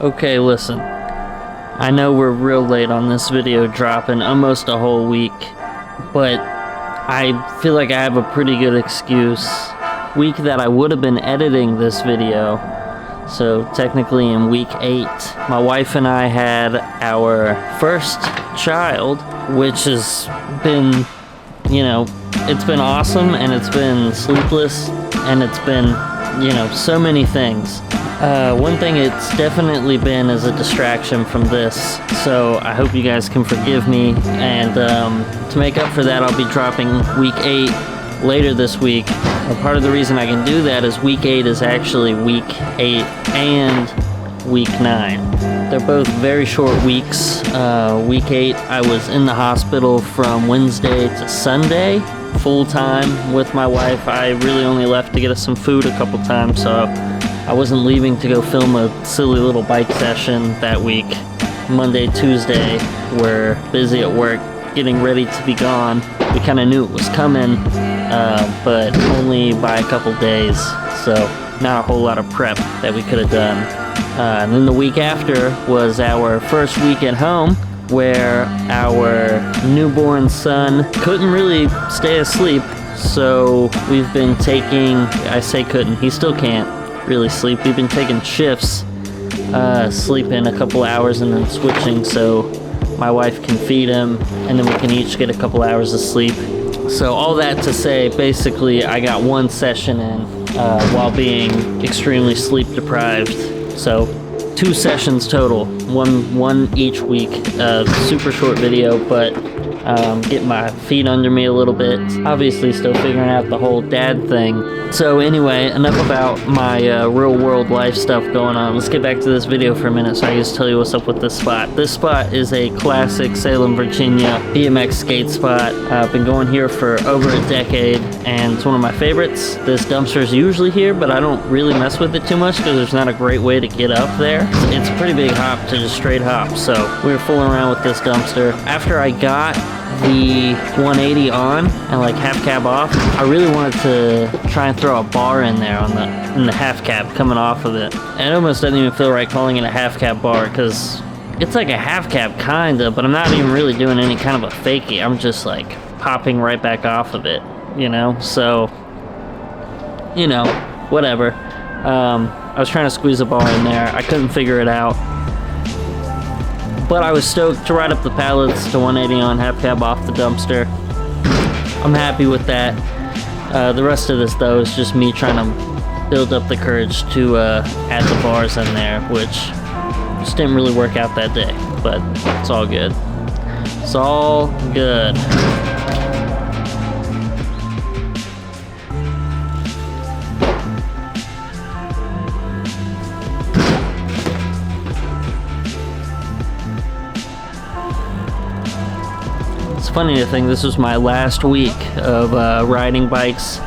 Okay, listen. I know we're real late on this video dropping, almost a whole week, but I feel like I have a pretty good excuse. Week that I would have been editing this video, so technically in week 8, my wife and I had our first child, which has been, you know, it's been awesome, and it's been sleepless, and it's been, you know, so many things. One thing it's definitely been is a distraction from this, so I hope you guys can forgive me, and to make up for that, I'll be dropping week 8 later this week. And part of the reason I can do that is week 8 is actually week 8 and week 9. They're both very short weeks. Week 8, I was in the hospital from Wednesday to Sunday, full time with my wife. I really only left to get us some food a couple times, so I wasn't leaving to go film a silly little bike session that week. Monday, Tuesday, we're busy at work, getting ready to be gone. We kind of knew it was coming, but only by a couple days, so not a whole lot of prep that we could have done. And then the week after was our first week at home, where our newborn son couldn't really stay asleep, so we've been taking, I say couldn't, he still can't really sleep. We've been taking shifts, sleeping a couple hours and then switching so my wife can feed him, and then we can each get a couple hours of sleep. So all that to say, basically I got one session in while being extremely sleep deprived. So 2 sessions total, one each week. Super short video, but get my feet under me a little bit. Obviously still figuring out the whole dad thing. So anyway, enough about my real world life stuff going on. Let's get back to this video for a minute so I can just tell you what's up with this spot. This spot is a classic Salem, Virginia BMX skate spot. I've been going here for over a decade, and it's one of my favorites. This dumpster is usually here, but I don't really mess with it too much because there's not a great way to get up there. It's a pretty big hop to just straight hop, so we were fooling around with this dumpster. After I got the 180 on and like half cab off, I really wanted to try and throw a bar in there on the half cab coming off of it. And it almost doesn't even feel right calling it a half cab bar, because it's like a half cab kinda, but I'm not even really doing any kind of a fakie. I'm just like popping right back off of it, you know? So, you know, whatever. I was trying to squeeze a bar in there. I couldn't figure it out. But I was stoked to ride up the pallets to 180 on, half cab off the dumpster. I'm happy with that. The rest of this, though, is just me trying to build up the courage to add the bars in there, which just didn't really work out that day. But it's all good. It's all good. It's funny to think this was my last week of riding bikes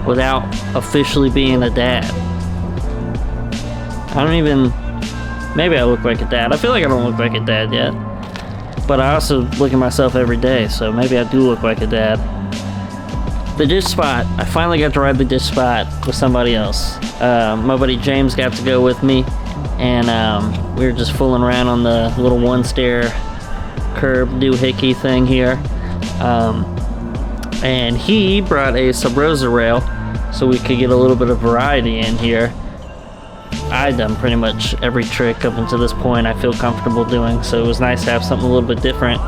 without officially being a dad. I don't even, maybe I look like a dad. I feel like I don't look like a dad yet, but I also look at myself every day, so maybe I do look like a dad. The ditch spot, I finally got to ride the ditch spot with somebody else. My buddy James got to go with me, and we were just fooling around on the little one-stair curb doohickey thing here, and he brought a Sub Rosa rail so we could get a little bit of variety in here. I'd done pretty much every trick up until this point I feel comfortable doing, so it was nice to have something a little bit different,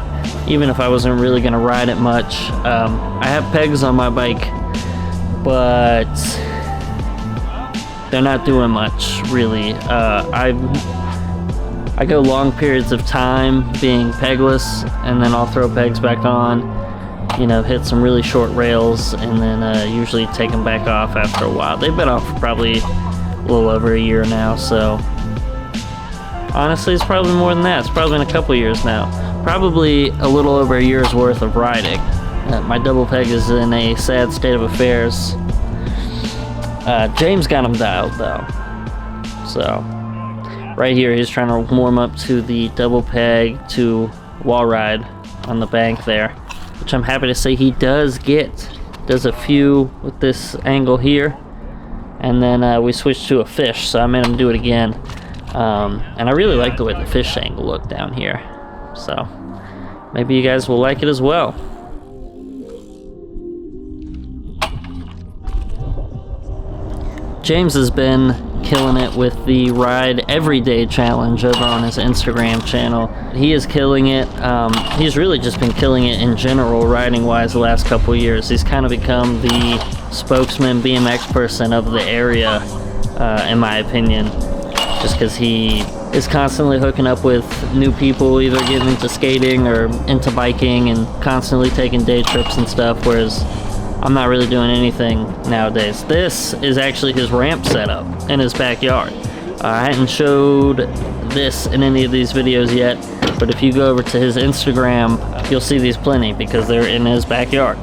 even if I wasn't really going to ride it much. I have pegs on my bike, but they're not doing much really. I go long periods of time being pegless, and then I'll throw pegs back on, you know, hit some really short rails, and then usually take them back off after a while. They've been off for probably a little over a year now, so honestly it's probably more than that. It's probably been a couple years now. Probably a little over a year's worth of riding. My double peg is in a sad state of affairs. James got him dialed though, so right here he's trying to warm up to the double peg to wall ride on the bank there, which I'm happy to say he does get. Does a few with this angle here, and then we switched to a fish, so I made him do it again. And I really like the way the fish angle looked down here. So maybe you guys will like it as well. James has been killing it with the Ride Everyday Challenge over on his Instagram channel. He is killing it. He's really just been killing it in general, riding wise, the last couple years. He's kind of become the spokesman BMX person of the area, in my opinion, just because he is constantly hooking up with new people, either getting into skating or into biking, and constantly taking day trips and stuff, whereas I'm not really doing anything nowadays. This is actually his ramp setup in his backyard. I hadn't showed this in any of these videos yet, but if you go over to his Instagram, you'll see these plenty because they're in his backyard.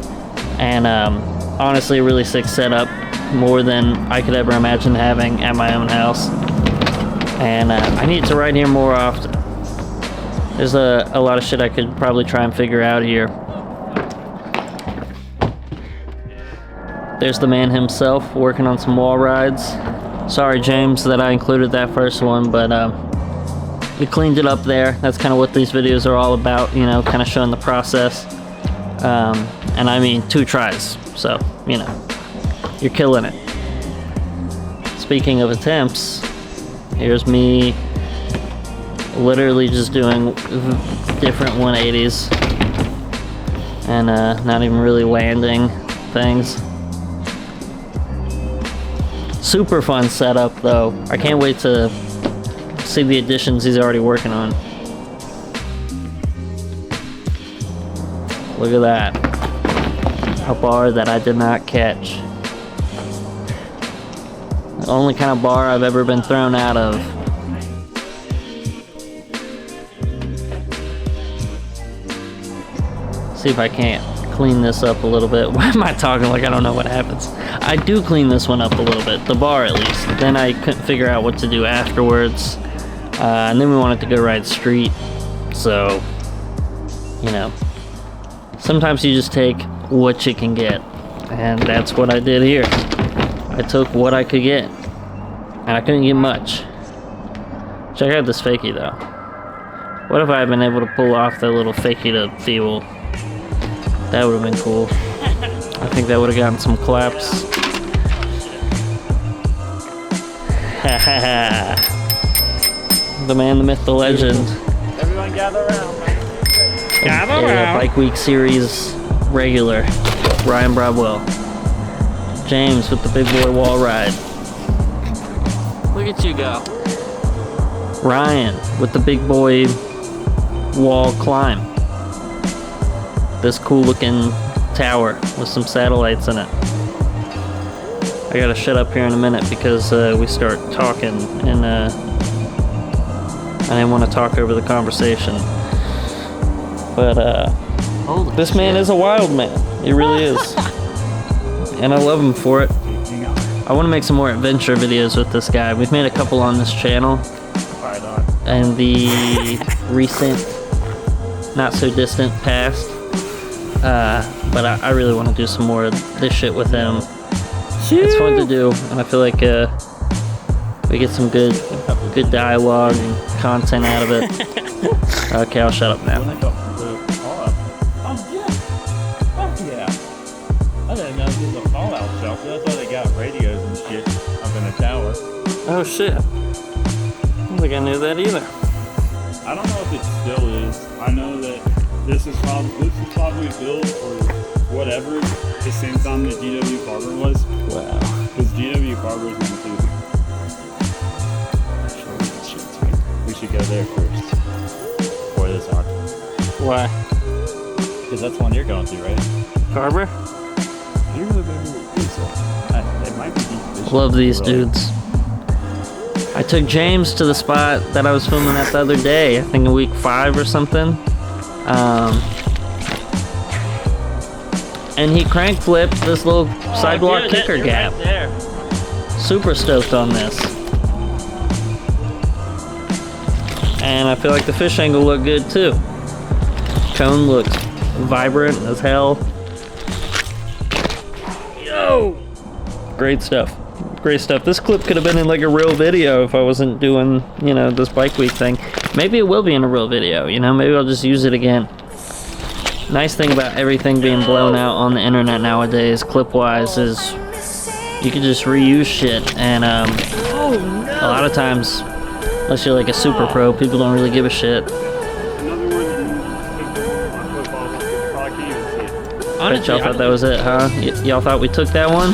And honestly, a really sick setup, more than I could ever imagine having at my own house. And I need to ride here more often. There's a lot of shit I could probably try and figure out here. There's the man himself working on some wall rides. Sorry, James, that I included that first one, but we cleaned it up there. That's kind of what these videos are all about, you know, kind of showing the process. And I mean, 2 tries, so, you know, you're killing it. Speaking of attempts, here's me literally just doing different 180s and not even really landing things. Super fun setup though. I can't wait to see the additions he's already working on. Look at that. A bar that I did not catch. The only kind of bar I've ever been thrown out of. See if I can't clean this up a little bit. Why am I talking like I don't know what happens? I do clean this one up a little bit, the bar at least. Then I couldn't figure out what to do afterwards. And then we wanted to go ride street. So, you know, sometimes you just take what you can get. And that's what I did here. I took what I could get. And I couldn't get much. Check out this fakie though. What if I had been able to pull off that little fakie to feeble? That would have been cool. I think that would have gotten some claps. The man, the myth, the legend. Everyone gather around. Gather around. Bike Week Series regular, Ryan Brodwell. James with the big boy wall ride. Look at you go. Ryan with the big boy wall climb. This cool looking tower with some satellites in it. I gotta shut up here in a minute because we start talking and I didn't want to talk over the conversation. But this man is a wild man. He really is. And I love him for it. I want to make some more adventure videos with this guy. We've made a couple on this channel. And the recent, not so distant past. But I really want to do some more of this shit with him. It's fun to do, and I feel like we get some good dialogue and content out of it. Okay, I'll shut up now. Oh yeah. I didn't know this was a Fallout shelter. That's why they got radios and shit up in the tower. Oh shit. I don't think I knew that either. I don't know if it still is. I know that this is probably built for whatever the same time that GW Carver was. Wow. Because GW Carver is in too. We should go there first. Before this arc. Why? Because that's one you're going to, right? Carver? You're going to be it might be deep. Love these dudes. I took James to the spot that I was filming at the other day. I think in week 5 or something. And he crank flipped this little sidewalk kicker gap. Right there. Super stoked on this. And I feel like the fish angle looked good too. Cone looked vibrant as hell. Yo! Great stuff. race stuff. This clip could have been in like a real video if I wasn't doing, you know, this bike week thing. Maybe it will be in a real video, you know, maybe I'll just use it again. Nice thing about everything being blown out on the internet nowadays, clip-wise, is you can just reuse shit, and a lot of times, unless you're like a super pro, people don't really give a shit. Bet y'all thought that was it, huh? Y'all thought we took that one?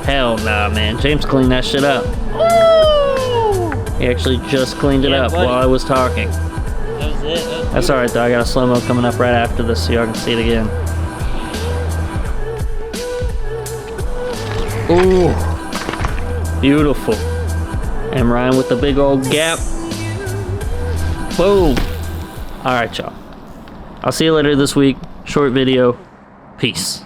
Hell nah, man. James cleaned that shit up. He actually just cleaned it up while I was talking. That was it. That's alright though, I got a slow-mo coming up right after this so y'all can see it again. Ooh. Beautiful. And Ryan with the big old gap. Boom. Alright y'all. I'll see you later this week. Short video. Peace.